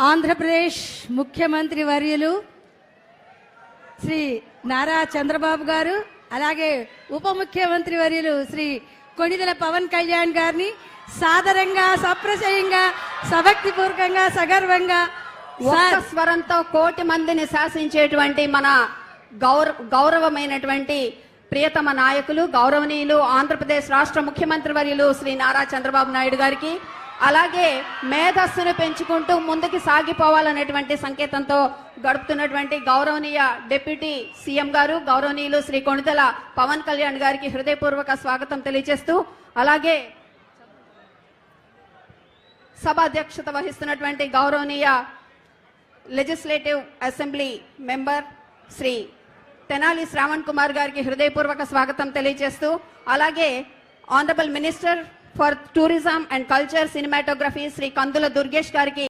ఆంధ్రప్రదేశ్ ముఖ్యమంత్రి వర్యులు శ్రీ నారా చంద్రబాబు గారు, అలాగే ఉప ముఖ్యమంత్రి వర్యులు శ్రీ కొణిదెల పవన్ కళ్యాణ్ గారిని సాదరంగా, సప్రశయంగా, సభక్తిపూర్వకంగా, సగర్వంగా స్వరంతో కోటి మందిని శాసించేటువంటి మన గౌరవమైనటువంటి ప్రియతమ నాయకులు, గౌరవనీయులు ఆంధ్రప్రదేశ్ రాష్ట్ర ముఖ్యమంత్రి వర్యులు శ్రీ నారా చంద్రబాబు నాయుడు గారికి, అలాగే మేధస్సును పెంచుకుంటూ ముందుకు సాగిపోవాలనేటువంటి సంకేతంతో గడుపుతున్నటువంటి గౌరవనీయ డిప్యూటీ సీఎం గారు, గౌరవనీయులు శ్రీ కొణిదెల పవన్ కళ్యాణ్ గారికి హృదయపూర్వక స్వాగతం తెలియజేస్తూ, అలాగే సభ అధ్యక్షత వహిస్తున్నటువంటి గౌరవనీయ legislative assembly member Shri Tenali Sravan Kumar గారికి హృదయపూర్వక స్వాగతం తెలియజేస్తూ, అలాగే honourable minister for tourism and culture cinematography Shri Kandula Durgesh గారికి